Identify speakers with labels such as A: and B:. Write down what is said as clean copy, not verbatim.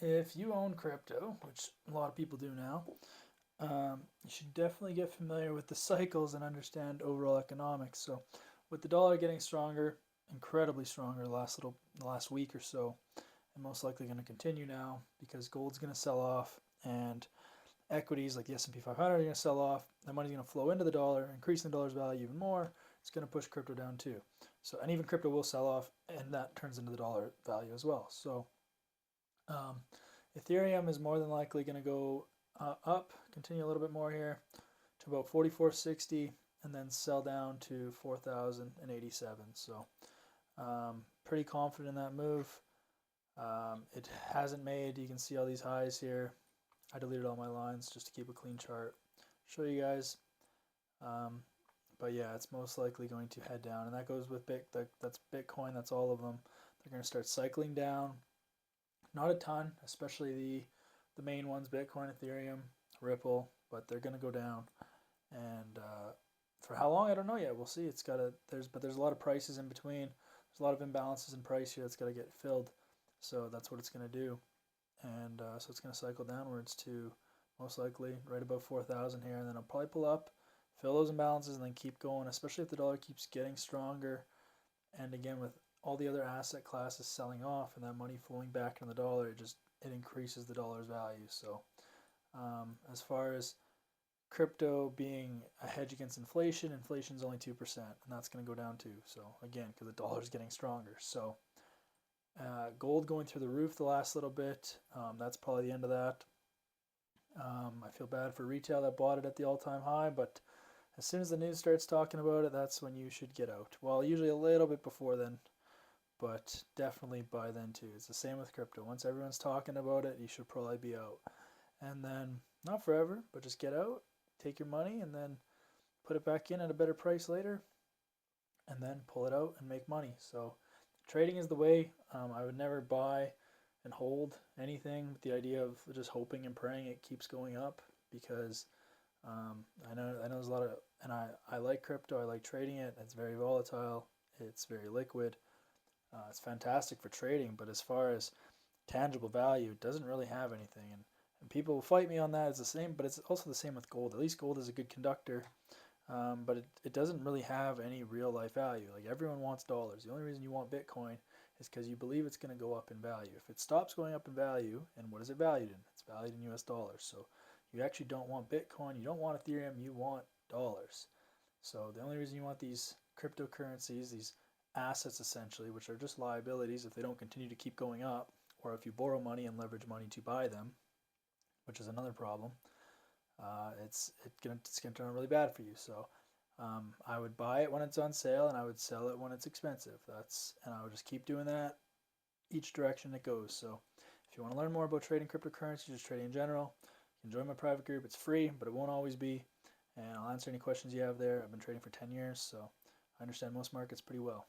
A: if you own crypto, which a lot of people do now, you should definitely get familiar with the cycles and understand overall economics. So, with the dollar getting stronger, incredibly stronger the last week or so, and most likely going to continue now because gold's going to sell off and equities like the S&P 500 are going to sell off. The money's going to flow into the dollar, increasing the dollar's value even more. It's going to push crypto down too. So, and even crypto will sell off, and that turns into the dollar value as well. So, um, Ethereum is more than likely going to go up, continue a little bit more here to about 4460, and then sell down to 4087. So, pretty confident in that move. It hasn't made, you can see all these highs here. I deleted all my lines just to keep a clean chart. Show you guys. Um, but yeah, it's most likely going to head down, and that goes with that's Bitcoin. That's all of them. They're going to start cycling down. Not a ton, especially the main ones: Bitcoin, Ethereum, Ripple. But they're going to go down, and for how long I don't know yet. We'll see. It's got to there's a lot of prices in between. There's a lot of imbalances in price here that's got to get filled. So that's what it's going to do, and so it's going to cycle downwards to most likely right above 4,000 here, and then I'll probably pull up, fill those imbalances, and then keep going. Especially if the dollar keeps getting stronger, and again with all the other asset classes selling off and that money flowing back in the dollar, it increases the dollar's value. So as far as crypto being a hedge against inflation, inflation's only 2%, and that's going to go down too. So again, because the dollar's getting stronger. So gold going through the roof the last little bit. That's probably the end of that. I feel bad for retail that bought it at the all-time high, but as soon as the news starts talking about it, that's when you should get out. Well, usually a little bit before then, but definitely by then too. It's the same with crypto. Once everyone's talking about it, you should probably be out. And then, not forever, but just get out, take your money, and then put it back in at a better price later, and then pull it out and make money. So, trading is the way. I would never buy and hold anything with the idea of just hoping and praying it keeps going up because I know there's a lot of, and I like crypto. I like trading it. It's very volatile. It's very liquid. It's fantastic for trading, but as far as tangible value, it doesn't really have anything. And people will fight me on that. It's the same, but it's also the same with gold. At least gold is a good conductor, but it doesn't really have any real life value. Like everyone wants dollars. The only reason you want Bitcoin is because you believe it's going to go up in value. If it stops going up in value, and what is it valued in? It's valued in US dollars. So you actually don't want Bitcoin, you don't want Ethereum, you want dollars. So the only reason you want these cryptocurrencies, these assets essentially, which are just liabilities if they don't continue to keep going up, or if you borrow money and leverage money to buy them, which is another problem, it's gonna turn out really bad for you. So I would buy it when it's on sale, and I would sell it when it's expensive. And I would just keep doing that each direction it goes. So if you want to learn more about trading cryptocurrency, just trading in general, you can join my private group. It's free, but it won't always be. And I'll answer any questions you have there. I've been trading for 10 years, so I understand most markets pretty well.